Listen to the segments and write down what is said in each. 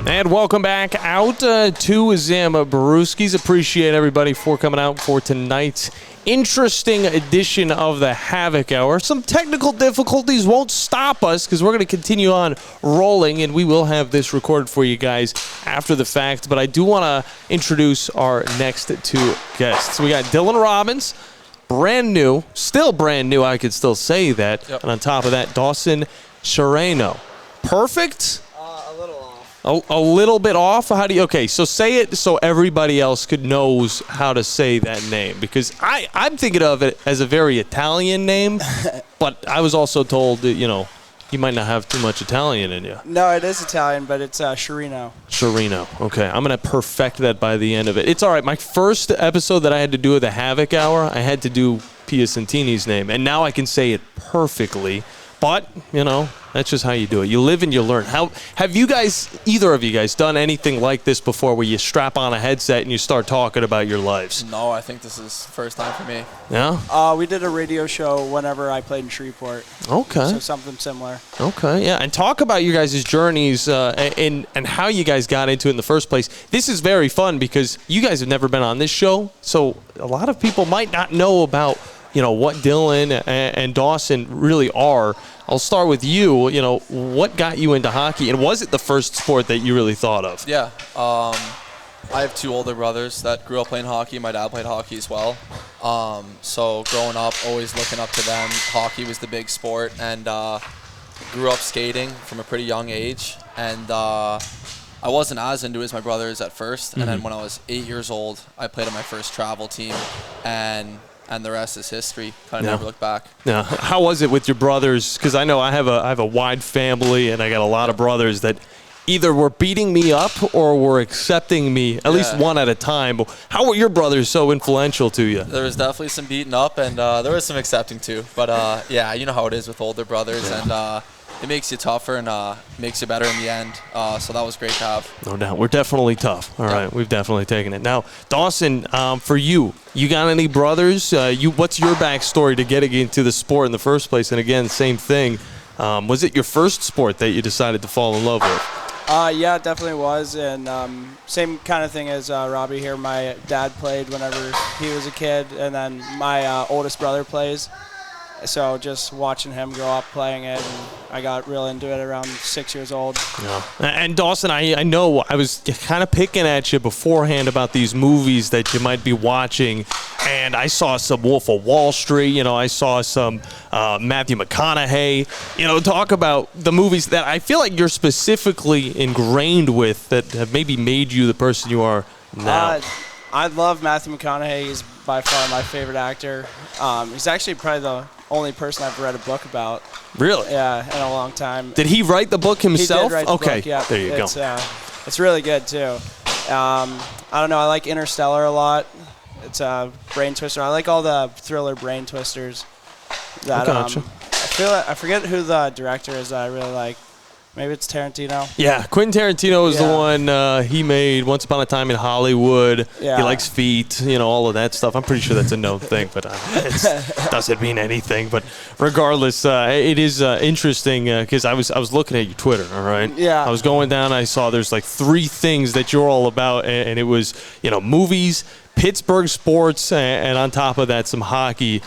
And welcome back out to Zambrewskis. Appreciate everybody for coming out for tonight's interesting edition of the Havoc Hour. Some technical difficulties won't stop us because we're going to continue on rolling, and we will have this recorded for you guys after the fact. But I do want to introduce our next two guests. We got Dylan Robbins, brand new, still brand new, I could still say that. Yep. And on top of that, Dawson Sciarrino. Perfect? A little off. A little bit off? How do you? Okay, so say it so everybody else knows how to say that name, because I'm thinking of it as a very Italian name, but I was also told that, you might not have too much Italian in you. No, it is Italian, but it's Sciarrino. Sciarrino. Okay, I'm going to perfect that by the end of it. It's all right. My first episode that I had to do with the Havoc Hour, I had to do Pia Santini's name, and now I can say it perfectly. But, that's just how you do it. You live and you learn. How have you guys, either of you guys, done anything like this before where you strap on a headset and you start talking about your lives? No, I think this is the first time for me. Yeah? We did a radio show whenever I played in Shreveport. Okay. So something similar. Okay, yeah. And talk about your guys' journeys and how you guys got into it in the first place. This is very fun because you guys have never been on this show, so a lot of people might not know about what Dylan and Dawson really are. I'll start with you. What got you into hockey, and was it the first sport that you really thought of? Yeah. I have two older brothers that grew up playing hockey. My dad played hockey as well. So growing up, always looking up to them. Hockey was the big sport, and grew up skating from a pretty young age. And I wasn't as into it as my brothers at first. Mm-hmm. And then when I was 8 years old, I played on my first travel team, and the rest is history. Kind of never looked back. Yeah. How was it with your brothers? Because I know I have a wide family, and I got a lot of brothers that either were beating me up or were accepting me, at least one at a time. How were your brothers so influential to you? There was definitely some beating up, and there was some accepting too. But you know how it is with older brothers, and it makes you tougher and makes you better in the end. So that was great to have. No doubt. We're definitely tough. All right. We've definitely taken it. Now, Dawson, for you got any brothers? What's your backstory to getting into the sport in the first place? And again, same thing. Was it your first sport that you decided to fall in love with? Yeah, it definitely was. And same kind of thing as Robbie here. My dad played whenever he was a kid, and then my oldest brother plays. So just watching him grow up playing it, and I got real into it around 6 years old. Yeah. And Dawson, I know I was kind of picking at you beforehand about these movies that you might be watching, and I saw some Wolf of Wall Street. I saw some Matthew McConaughey. Talk about the movies that I feel like you're specifically ingrained with that have maybe made you the person you are now. I love Matthew McConaughey. He's by far my favorite actor. He's actually probably the only person I've read a book about. Really? Yeah, in a long time. Did he write the book himself? He did write the book, yeah. There you go. It's really good, too. I don't know. I like Interstellar a lot. It's a brain twister. I like all the thriller brain twisters. That, I forget who the director is that I really like. Maybe it's Tarantino. Yeah, Quentin Tarantino is the one he made Once Upon a Time in Hollywood. Yeah. He likes feet, all of that stuff. I'm pretty sure that's a known thing, but it doesn't mean anything. But regardless, it is interesting because I was looking at your Twitter, all right? Yeah. I was going down, I saw there's like 3 things that you're all about, and it was, movies, Pittsburgh sports, and on top of that, some hockey.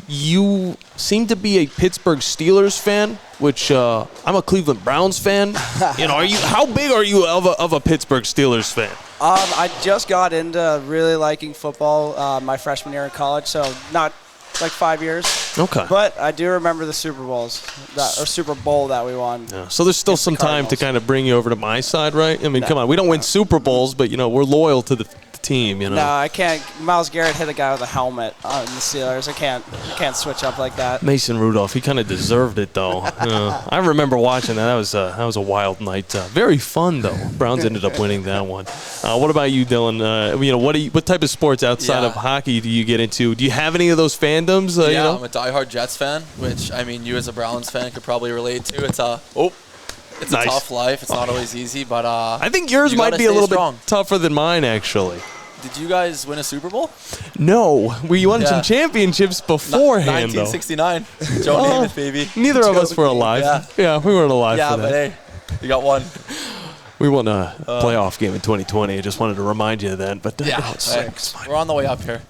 You seem to be a Pittsburgh Steelers fan, which I'm a Cleveland Browns fan. How big are you of a Pittsburgh Steelers fan? I just got into really liking football my freshman year in college, so not like 5 years. Okay. But I do remember the Super Bowl that we won. Yeah. So there's still some time to kind of bring you over to my side, right? I mean, come on. We don't win Super Bowls, but, we're loyal to the team, No, I can't. Myles Garrett hit a guy with a helmet on the Steelers. I can't switch up like that. Mason Rudolph, he kind of deserved it, though. I remember watching that. That was a wild night. Very fun, though. Browns ended up winning that one. What about you, Dylan? What type of sports outside of hockey do you get into? Do you have any of those fandoms? I'm a diehard Jets fan, which, you as a Browns fan could probably relate to. It's a tough life. It's not always easy, but I think yours might be a little bit tougher than mine, actually. Did you guys win a Super Bowl? No. We won some championships beforehand, 1969. Joe Namath, baby. Neither of us were alive. Yeah, we weren't alive for that. But hey, you got one. We won a playoff game in 2020. I just wanted to remind you of that. But we're on the way up here.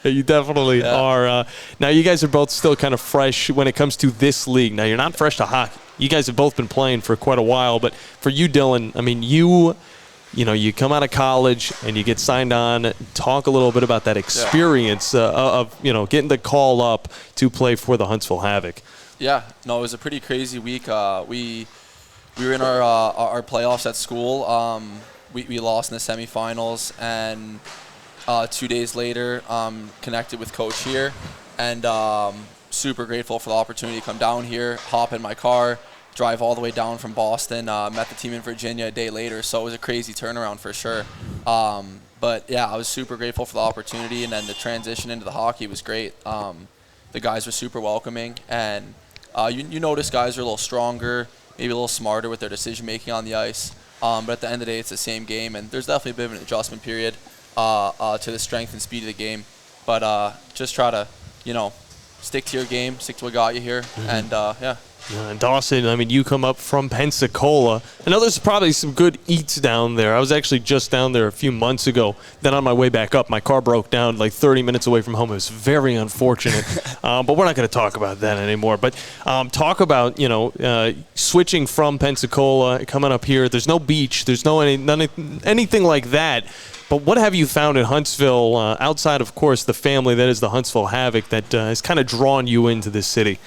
You definitely are. Now, you guys are both still kind of fresh when it comes to this league. Now, you're not fresh to hockey. You guys have both been playing for quite a while. But for you, Dylan, I mean, you come out of college and you get signed on. Talk a little bit about that experience of getting the call up to play for the Huntsville Havoc. Yeah, no, it was a pretty crazy week. We were in our playoffs at school. We lost in the semifinals, and 2 days later, connected with Coach here, and super grateful for the opportunity to come down here, hop in my car, drive all the way down from Boston, met the team in Virginia a day later, so it was a crazy turnaround for sure. But yeah, I was super grateful for the opportunity, and then the transition into the hockey was great. The guys were super welcoming, and you notice guys are a little stronger, maybe a little smarter with their decision making on the ice. But at the end of the day, it's the same game, and there's definitely a bit of an adjustment period to the strength and speed of the game. But just try to, stick to your game, stick to what got you here, and yeah. And Dawson, I mean, you come up from Pensacola. I know there's probably some good eats down there. I was actually just down there a few months ago. Then on my way back up, my car broke down like 30 minutes away from home. It was very unfortunate. But we're not going to talk about that anymore. But talk about, switching from Pensacola, coming up here. There's no beach. There's anything like that. But what have you found in Huntsville, outside, of course, the family that is the Huntsville Havoc, that has kind of drawn you into this city?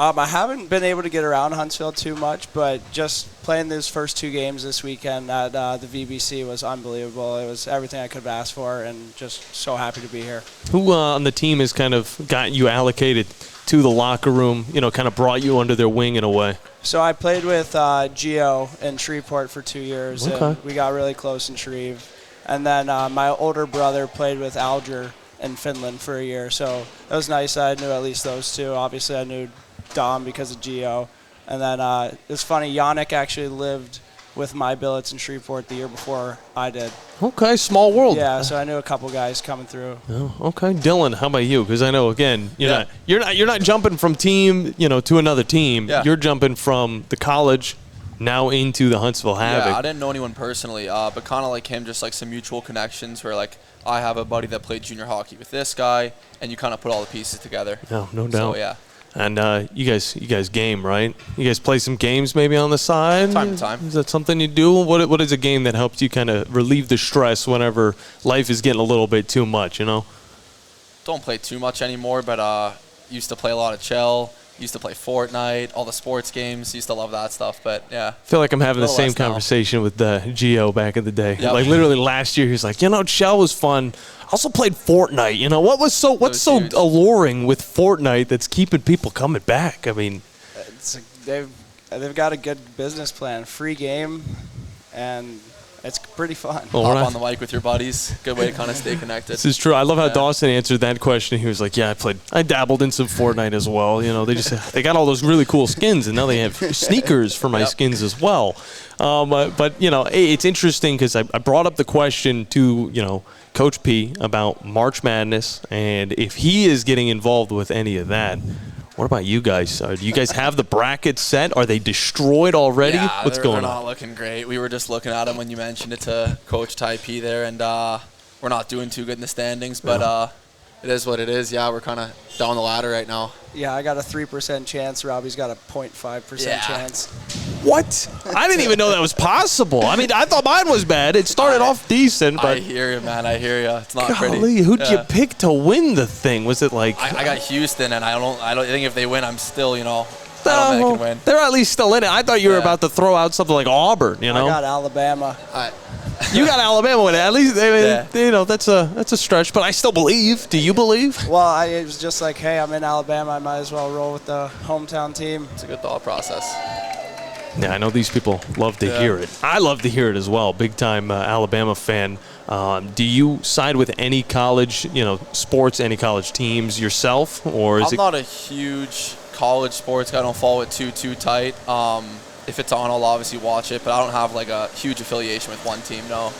I haven't been able to get around Huntsville too much, but just playing those first 2 games this weekend at the VBC was unbelievable. It was everything I could have asked for, and just so happy to be here. Who on the team has kind of got you allocated to the locker room, kind of brought you under their wing in a way? So I played with Gio in Shreveport for 2 years, and we got really close in Shreve. And then my older brother played with Alger in Finland for a year, so it was nice. I knew at least those two. Obviously, I knew Dom because of Gio. And then it's funny, Yannick actually lived with my billets in Shreveport the year before I did. Okay, small world. Yeah, so I knew a couple guys coming through. Oh, okay, Dylan, how about you? Because I know, again, you're not jumping from team to another team. Yeah. You're jumping from the college now into the Huntsville Havoc. Yeah, I didn't know anyone personally, but kind of like him, just like some mutual connections where like I have a buddy that played junior hockey with this guy, and you kind of put all the pieces together. No doubt. So yeah. And you guys game, right? You guys play some games maybe on the side? Time to time. Is that something you do? What is a game that helps you kind of relieve the stress whenever life is getting a little bit too much, Don't play too much anymore, but used to play a lot of Chell, used to play Fortnite, all the sports games, used to love that stuff, but yeah. I feel like I'm having the same conversation with Gio back in the day. Yep. Like literally last year, he's like, Chell was fun. I also played Fortnite. What's so huge. alluring with Fortnite that's keeping people coming back? I mean, They've got a good business plan, free game, and it's pretty fun. Well, Hop on the mic with your buddies. Good way to kind of stay connected. This is true. I love how Dawson answered that question. He was like, "Yeah, I dabbled in some Fortnite as well. They got all those really cool skins, and now they have sneakers for my skins as well." But it's interesting because I brought up the question to Coach P about March Madness, and if he is getting involved with any of that. What about you guys? Do you guys have the brackets set? Are they destroyed already? Yeah, What's going on? They're not looking great. We were just looking at them when you mentioned it to Coach Ty P there, and we're not doing too good in the standings, but it is what it is. Yeah, we're kind of down the ladder right now. Yeah, I got a 3% chance. Robbie's got a 0.5% chance. What? I didn't even know that was possible. I mean, I thought mine was bad. It started off decent, but I hear you, man. I hear you. It's not golly, pretty. Who'd you pick to win the thing? Was it like I got Houston, and I don't think if they win, I'm still I don't think they can win. They're at least still in it. I thought you were about to throw out something like Auburn. I got Alabama. You got Alabama with it. At least that's a stretch, but I still believe. Do you believe? Well, it was just like, hey, I'm in Alabama. I might as well roll with the hometown team. It's a good thought process. Yeah, I know these people love to hear it. I love to hear it as well. Big time Alabama fan. Do you side with any college, sports, any college teams yourself, or is I'm not a huge college sports guy. I don't follow it too tight. If it's on, I'll obviously watch it, but I don't have like a huge affiliation with one team. No.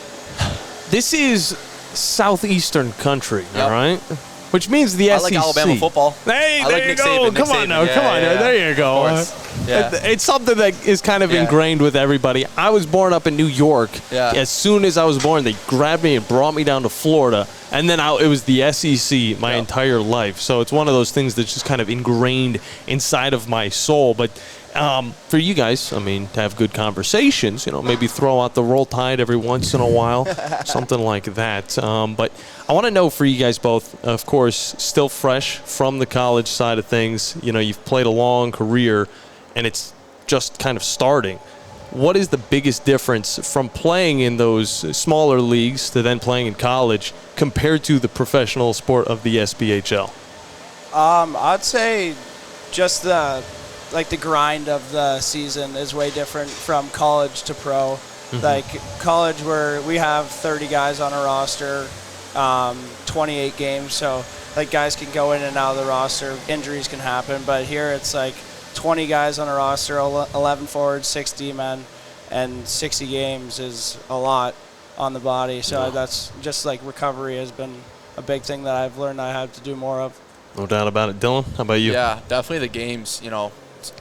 This is southeastern country, all right? which means the SEC. I like Alabama football. Hey, I there like you Nick go. Saban. Come on now. Come on. There you go. Yeah. It's something that is kind of ingrained with everybody. I was born up in New York. Yeah. As soon as I was born, they grabbed me and brought me down to Florida. And then it was the SEC my entire life. So it's one of those things that's just kind of ingrained inside of my soul. But for you guys, I mean, to have good conversations, maybe throw out the Roll Tide every once in a while, something like that. But I want to know for you guys both, of course, still fresh from the college side of things. You've played a long career, and it's just kind of starting. What is the biggest difference from playing in those smaller leagues to then playing in college compared to the professional sport of the SPHL? I'd say just the grind of the season is way different from college to pro. Mm-hmm. Like college, where we have 30 guys on a roster, 28 games, so like guys can go in and out of the roster, injuries can happen. But here it's like 20 guys on a roster, 11 forwards, 6 D-men, and 60 games is a lot on the body. So that's just like recovery has been a big thing that I've learned I have to do more of. No doubt about it. Dylan, how about you? Yeah, definitely the games,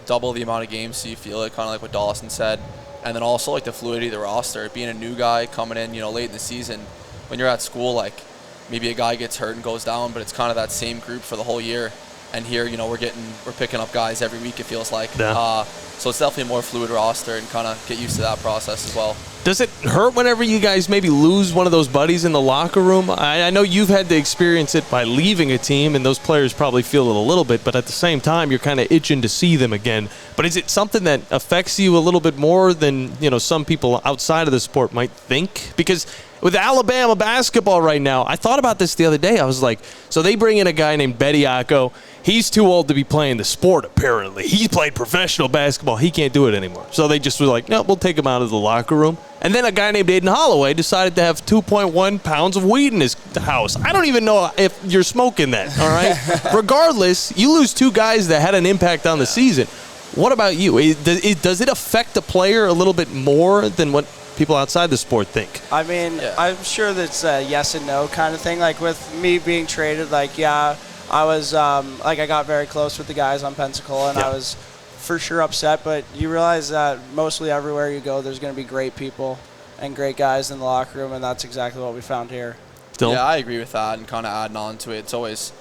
double the amount of games so you feel it, kind of like what Dawson said. And then also like the fluidity of the roster, being a new guy coming in, late in the season. When you're at school, like maybe a guy gets hurt and goes down, but it's kind of that same group for the whole year. And here, we're picking up guys every week, it feels like. Yeah. So it's definitely a more fluid roster and kind of get used to that process as well. Does it hurt whenever you guys maybe lose one of those buddies in the locker room? I know you've had to experience it by leaving a team, and those players probably feel it a little bit, but at the same time, you're kind of itching to see them again. But is it something that affects you a little bit more than, some people outside of the sport might think? Because with Alabama basketball right now, I thought about this the other day. I was like, so they bring in a guy named Bediako. He's too old to be playing the sport, apparently. He played professional basketball. He can't do it anymore. So they just were like, no, we'll take him out of the locker room. And then a guy named Aiden Holloway decided to have 2.1 pounds of weed in his house. I don't even know if you're smoking that, all right? Regardless, you lose 2 guys that had an impact on the season. What about you? Does it affect the player a little bit more than what people outside the sport think? I mean, I'm sure that's a yes and no kind of thing. Like with me being traded, I was I got very close with the guys on Pensacola, and I was for sure upset. But you realize that mostly everywhere you go, there's going to be great people and great guys in the locker room, and that's exactly what we found here. Dylan? Yeah, I agree with that, and kind of adding on to it. It always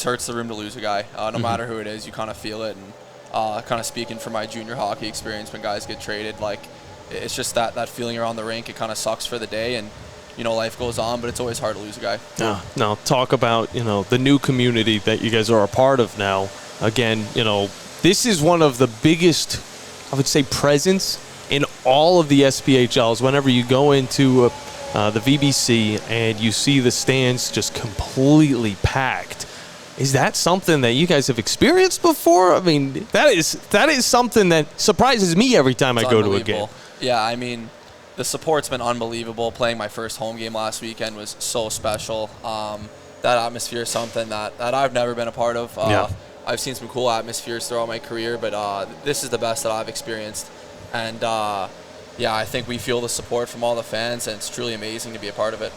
hurts the room to lose a guy, no matter who it is. You kind of feel it, and kind of speaking from my junior hockey experience, when guys get traded, it's just that feeling around the rink. It kind of sucks for the day, and life goes on, but it's always hard to lose a guy. Now talk about the new community that you guys are a part of now. Again, this is one of the biggest, I would say, presence in all of the SPHLs. Whenever you go into the VBC and you see the stands just completely packed, is that something that you guys have experienced before? I mean, that is something that surprises me every time I go to a game. Yeah, I mean, the support's been unbelievable. Playing my first home game last weekend was so special. That atmosphere is something that I've never been a part of. I've seen some cool atmospheres throughout my career, but this is the best that I've experienced. And, I think we feel the support from all the fans, and it's truly amazing to be a part of it.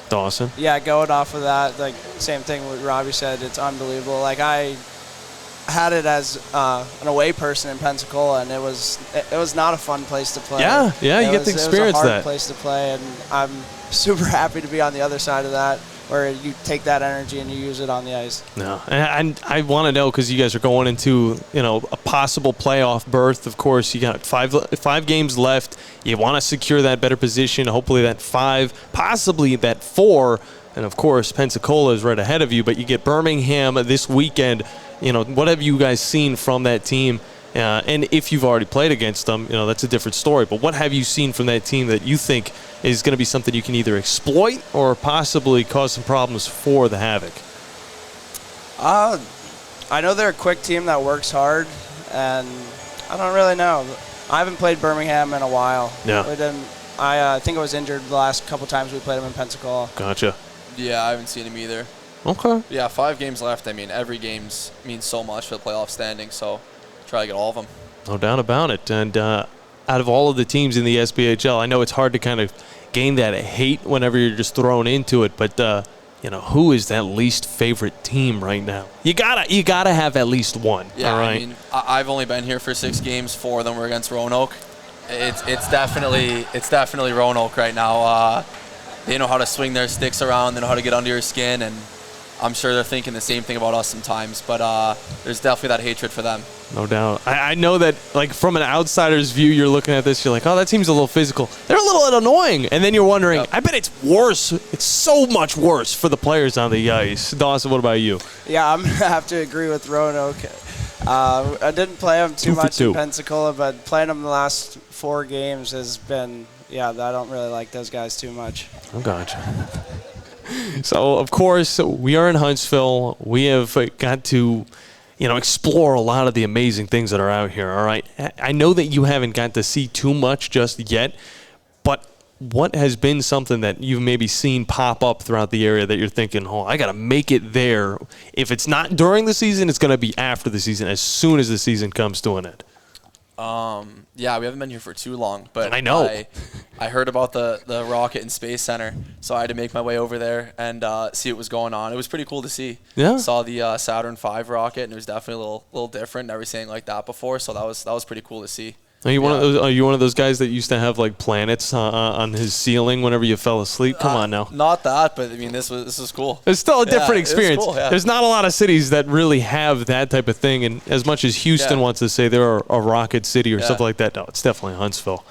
Dawson? Yeah, going off of that, same thing what Robbie said, it's unbelievable. I had it as an away person in Pensacola, and it was not a fun place to play. Yeah, you get to experience that. It was a hard place to play, and I'm super happy to be on the other side of that, where you take that energy and you use it on the ice. No, and I want to know, because you guys are going into a possible playoff berth. Of course, you got five games left. You want to secure that better position. Hopefully, that 5, possibly that 4, and of course, Pensacola is right ahead of you. But you get Birmingham this weekend. What have you guys seen from that team? And if you've already played against them, that's a different story. But what have you seen from that team that you think is going to be something you can either exploit or possibly cause some problems for the Havoc? I know they're a quick team that works hard, and I don't really know. I haven't played Birmingham in a while. Yeah. I think I was injured the last couple times we played them in Pensacola. Gotcha. Yeah, I haven't seen him either. Okay. Yeah, 5 games left. I mean, every game means so much for the playoff standing, so try to get all of them. No doubt about it. And out of all of the teams in the SPHL, I know it's hard to kind of gain that hate whenever you're just thrown into it, but who is that least favorite team right now? You gotta have at least one. Yeah, all right? I mean, I've only been here for 6 games. 4 of them were against Roanoke. It's definitely Roanoke right now. They know how to swing their sticks around. They know how to get under your skin, and I'm sure they're thinking the same thing about us sometimes. But there's definitely that hatred for them. No doubt. I know that, like, from an outsider's view, you're looking at this, you're like, oh, that seems a little physical. They're a little annoying. And then you're wondering, Yep. I bet it's worse. It's so much worse for the players on the ice. Dawson, what about you? Yeah, I'm going to have to agree with Roanoke. I didn't play them too much in Pensacola, but playing them the last 4 games has been, I don't really like those guys too much. Oh, gotcha. So, of course, we are in Huntsville. We have got to, explore a lot of the amazing things that are out here, all right? I know that you haven't got to see too much just yet, but what has been something that you've maybe seen pop up throughout the area that you're thinking, oh, I got to make it there? If it's not during the season, it's going to be after the season, as soon as the season comes to an end. Yeah, we haven't been here for too long, but I know. I heard about the Rocket and Space Center, so I had to make my way over there and see what was going on. It was pretty cool to see. Yeah. Saw the Saturn V rocket, and it was definitely a little different. Never seen anything like that before, so that was pretty cool to see. Are you one of those guys that used to have like planets on his ceiling whenever you fell asleep? Come on now. Not that, but I mean this was cool. It's still a different experience. Cool, yeah. There's not a lot of cities that really have that type of thing, and as much as Houston wants to say they're a rocket city or something like that, no, it's definitely Huntsville.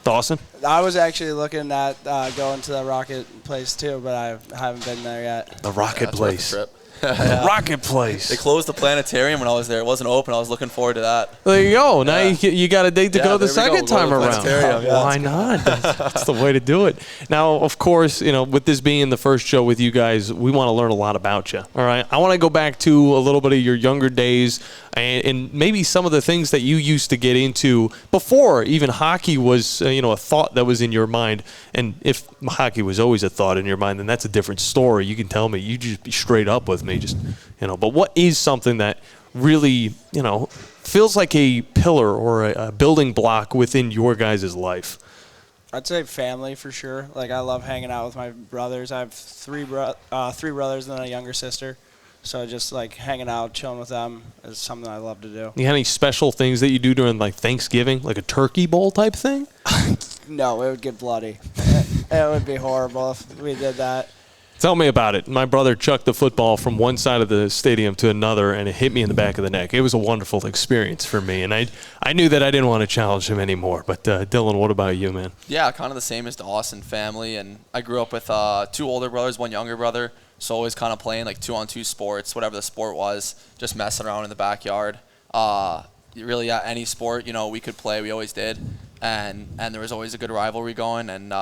Dawson? I was actually looking at going to the Rocket place too, but I haven't been there yet. The Rocket place. Trip. The Rocket place. They closed the planetarium when I was there. It wasn't open. I was looking forward to that. There you go. Now you got a date to go the second time Go to the around. planetarium. Yeah, Why not? That's the way to do it. Now, of course, with this being the first show with you guys, we want to learn a lot about you. All right. I want to go back to a little bit of your younger days and maybe some of the things that you used to get into before even hockey was, a thought that was in your mind. And if hockey was always a thought in your mind, then that's a different story. You can tell me. You just be straight up with me. But what is something that really, feels like a pillar or a building block within your guys' life? I'd say family for sure. Like, I love hanging out with my brothers. I have three brothers and a younger sister. So just like hanging out, chilling with them is something I love to do. You have any special things that you do during like Thanksgiving, like a turkey bowl type thing? No, it would get bloody. It would be horrible if we did that. Tell me about it. My brother chucked the football from one side of the stadium to another, and it hit me in the back of the neck. It was a wonderful experience for me, and I knew that I didn't want to challenge him anymore. But, Dylan, what about you, man? Yeah, kind of the same as Dawson family, and I grew up with 2 older brothers, 1 younger brother, so always kind of playing like 2-on-2 sports, whatever the sport was, just messing around in the backyard. Really, any sport, we could play, we always did, and there was always a good rivalry going, and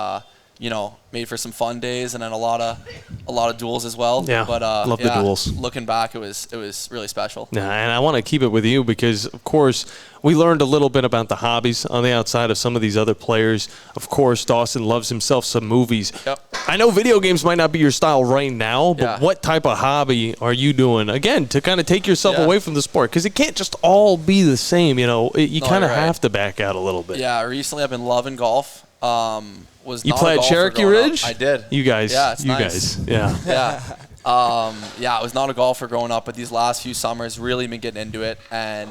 made for some fun days, and then a lot of duels as well. Yeah, but love the duels. Looking back, it was really special. Yeah, and I want to keep it with you because, of course, we learned a little bit about the hobbies on the outside of some of these other players. Of course, Dawson loves himself some movies. Yep. I know video games might not be your style right now, but what type of hobby are you doing, again, to kind of take yourself away from the sport? Because it can't just all be the same, you kind of have to back out a little bit. Yeah, recently I've been loving golf. You play at Cherokee Ridge? I did. You guys. Yeah, it's you nice. Guys. Yeah. Yeah. I was not a golfer growing up, but these last few summers really been getting into it, and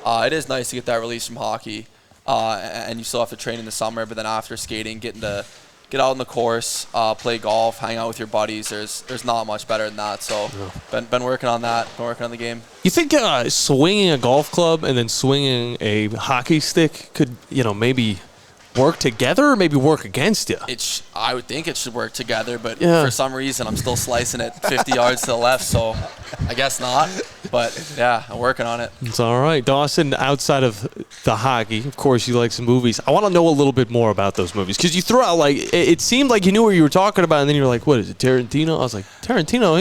it is nice to get that release from hockey. And you still have to train in the summer, but then after skating, getting to get out on the course, play golf, hang out with your buddies. There's not much better than that. So been working on that. Been working on the game. You think swinging a golf club and then swinging a hockey stick could maybe work together or maybe work against you? I would think it should work together, but for some reason I'm still slicing it 50 yards to the left, so I guess not. But yeah, I'm working on it. It's all right. Dawson, outside of the hockey, of course, you like some movies. I want to know a little bit more about those movies because you threw out it seemed like you knew what you were talking about, and then you're like, what is it, Tarantino? I was like, Tarantino,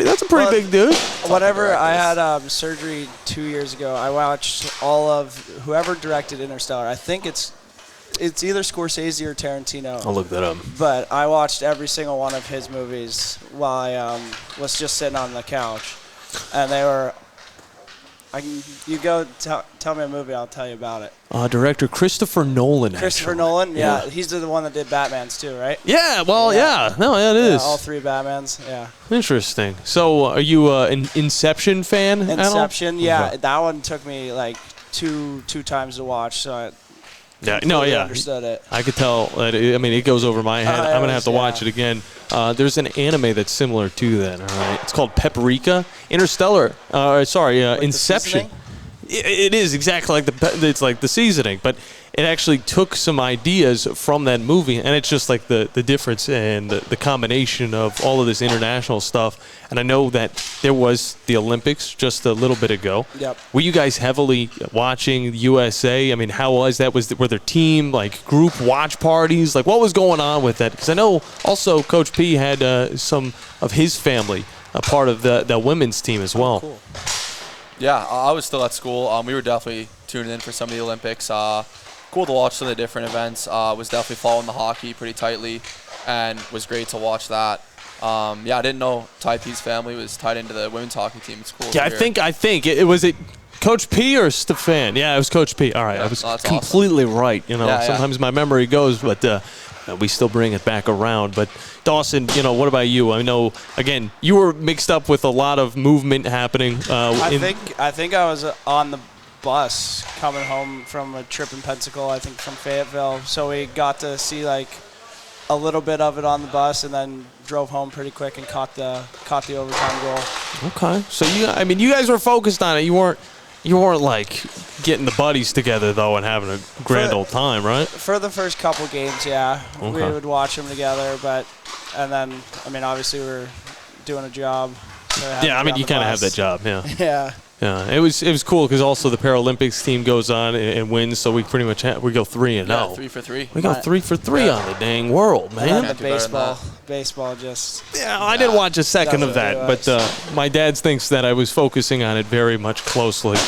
that's a pretty big dude. Whenever I had surgery 2 years ago, I watched all of whoever directed Interstellar. I think it's either Scorsese or Tarantino. I'll look that up. But I watched every single one of his movies while I was just sitting on the couch. And they were You go tell me a movie, I'll tell you about it. Director Christopher Nolan. Christopher Nolan, yeah. He's the one that did Batman's too, right? Yeah, well, yeah. No, yeah, it is. All 3 Batmans, yeah. Interesting. So, are you an Inception fan? Inception, yeah. That one took me like two times to watch, so I understood it. I could tell. It goes over my head. I'm gonna have to watch it again. There's an anime that's similar to that. All right, it's called Paprika. Interstellar. Inception. It is exactly like it's like the seasoning, but it actually took some ideas from that movie, and it's just like the difference and the combination of all of this international stuff. And I know that there was the Olympics just a little bit ago. Yep. Were you guys heavily watching the USA? I mean, how was that? Were there team, like, group watch parties? Like, what was going on with that? Because I know also Coach P had some of his family a part of the women's team as well. Cool. Yeah, I was still at school. We were definitely tuning in for some of the Olympics. Cool to watch some of the different events. Was definitely following the hockey pretty tightly, and was great to watch that. I didn't know Ty P's family was tied into the women's hockey team. It's cool. Yeah, I think it was Coach P or Stefan? Yeah, it was Coach P. All right, yeah, I was completely awesome. Right. Sometimes my memory goes, but we still bring it back around. But Dawson, what about you? I know, again, you were mixed up with a lot of movement happening. I think I was on the bus coming home from a trip in Pensacola, I think from Fayetteville. So we got to see like a little bit of it on the bus, and then drove home pretty quick and caught the overtime goal. Okay, so you guys were focused on it. You weren't like getting the buddies together though and having a grand old time, right? For the first couple games, yeah, we would watch them together, and then obviously we were doing a job. So you kind of have that job, yeah. Yeah. Yeah, it was cool because also the Paralympics team goes on and wins, so we pretty much we go 3-0. Yeah, 3 for 3. We go 3 for 3 on the dang world, man. And the baseball just. Yeah, I didn't watch a second of that, but my dad thinks that I was focusing on it very much closely.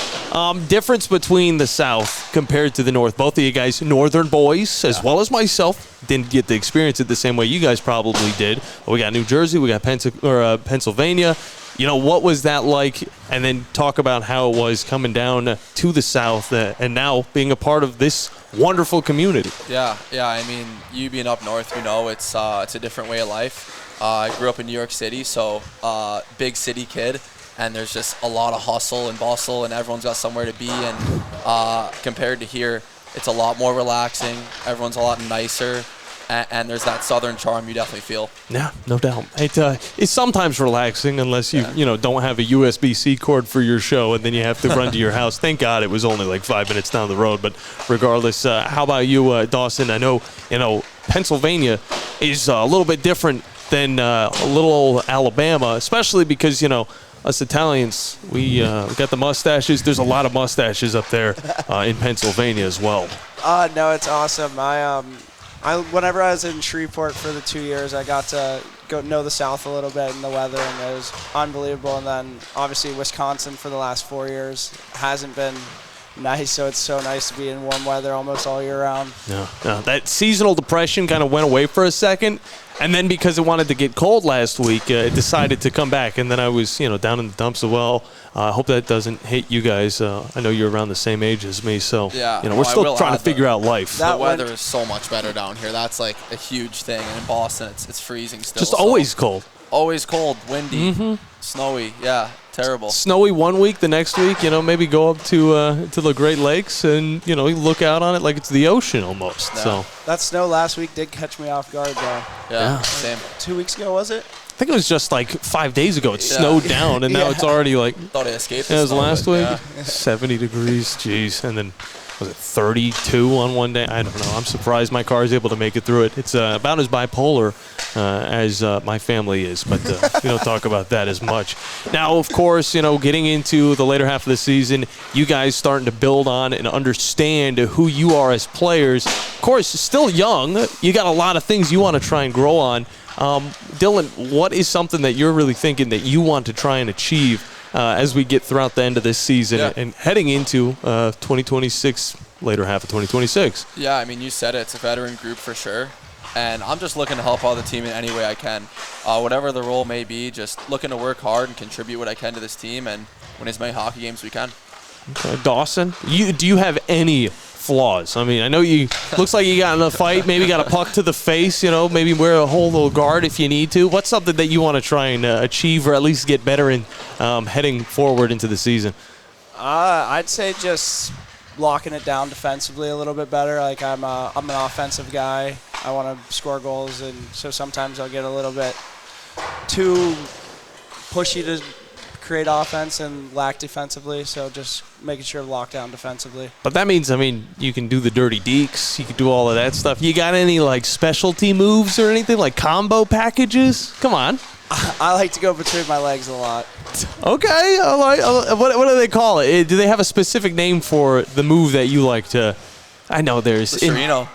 Difference between the South compared to the North. Both of you guys, Northern boys, as well as myself, didn't get to experience it the same way you guys probably did. But we got New Jersey, we got Pennsylvania. What was that like? And then talk about how it was coming down to the South and now being a part of this wonderful community. Yeah. You being up north, it's a different way of life. I grew up in New York City, so big city kid, and there's just a lot of hustle and bustle, and everyone's got somewhere to be. And compared to here, it's a lot more relaxing. Everyone's a lot nicer. And there's that southern charm you definitely feel. Yeah, no doubt. It's sometimes relaxing unless you don't have a USB-C cord for your show and then you have to run to your house. Thank God it was only like 5 minutes down the road. But regardless, how about you, Dawson? I know Pennsylvania is a little bit different than a little old Alabama, especially because us Italians, we got the mustaches. There's a lot of mustaches up there in Pennsylvania as well. No, it's awesome. Whenever I was in Shreveport for the 2 years, I got to go know the South a little bit and the weather, and it was unbelievable. And then obviously Wisconsin for the last 4 years hasn't been nice, so it's so nice to be in warm weather almost all year round. Yeah. That seasonal depression kind of went away for a second, and then because it wanted to get cold last week, it decided to come back. And then I was, down in the dumps as well. I hope that doesn't hit you guys. I know you're around the same age as me, so we're still trying to figure out life. The weather is so much better down here. That's like a huge thing. And in Boston, it's freezing still. Just always cold. Always cold, windy, snowy. Yeah, terrible. Snowy 1 week, the next week, maybe go up to the Great Lakes and you look out on it like it's the ocean almost. Yeah. So that snow last week did catch me off guard, though. Yeah, same. 2 weeks ago, was it? I think it was just like 5 days ago. It snowed down, and now it's already like. Thought it escaped. It was last week. 70 degrees. Jeez, and then was it 32 on one day? I don't know. I'm surprised my car is able to make it through it. It's about as bipolar as my family is, but we don't talk about that as much. Now, of course, getting into the later half of the season, you guys starting to build on and understand who you are as players. Of course, still young. You got a lot of things you want to try and grow on. Dylan, what is something that you're really thinking that you want to try and achieve as we get throughout the end of this season and heading into 2026, later half of 2026? Yeah, you said it. It's a veteran group for sure. And I'm just looking to help out the team in any way I can. Whatever the role may be, just looking to work hard and contribute what I can to this team and win as many hockey games as we can. Okay. Dawson, do you have any flaws? I mean, I know you looks like you got in a fight, maybe got a puck to the face, maybe wear a whole little guard if you need to. What's something that you want to try and achieve or at least get better in heading forward into the season? I'd say just locking it down defensively a little bit better. Like I'm an offensive guy. I want to score goals, and so sometimes I'll get a little bit too pushy to create offense and lack defensively. So just making sure to lock down defensively. But that means, you can do the dirty deeks. You can do all of that stuff. You got any like specialty moves or anything like combo packages? Come on. I like to go between my legs a lot. Okay. What do they call it? Do they have a specific name for the move that you like to? I know there's The Sciarriono.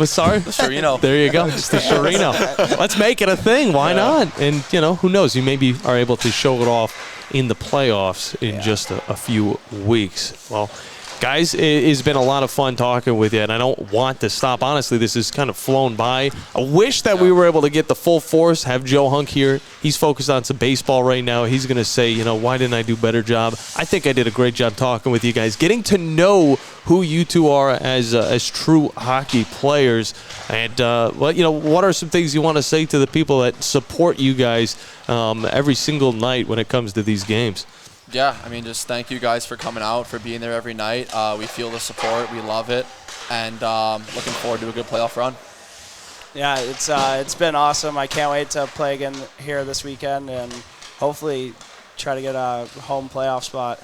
Sorry? The Sciarriono. There you go. It's the Sciarriono. Let's make it a thing. Why not? And, who knows? You maybe are able to show it off in the playoffs in just a few weeks. Well, guys, it's been a lot of fun talking with you, and I don't want to stop. Honestly, this has kind of flown by. I wish that we were able to get the full force, have Joe Hunk here. He's focused on some baseball right now. He's going to say, why didn't I do a better job? I think I did a great job talking with you guys, getting to know who you two are as true hockey players. And, what are some things you want to say to the people that support you guys every single night when it comes to these games? Yeah, just thank you guys for coming out, for being there every night. We feel the support. We love it. And looking forward to a good playoff run. Yeah, it's been awesome. I can't wait to play again here this weekend and hopefully try to get a home playoff spot.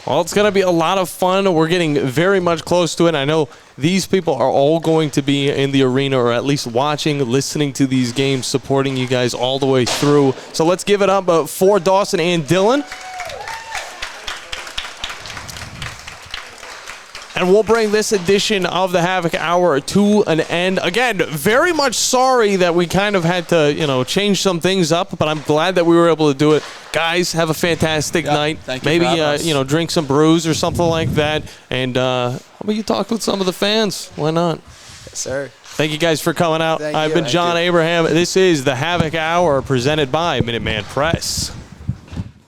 Well, it's going to be a lot of fun. We're getting very much close to it. I know these people are all going to be in the arena, or at least watching, listening to these games, supporting you guys all the way through. So let's give it up for Dawson and Dylan. And we'll bring this edition of the Havoc Hour to an end. Again, very much sorry that we kind of had to, change some things up, but I'm glad that we were able to do it. Guys, have a fantastic night. Thank you. Maybe, drink some brews or something like that. And how about you talk with some of the fans? Why not? Yes, sir. Thank you guys for coming out. Thank I've you. been John Abraham. This is the Havoc Hour presented by Minuteman Press.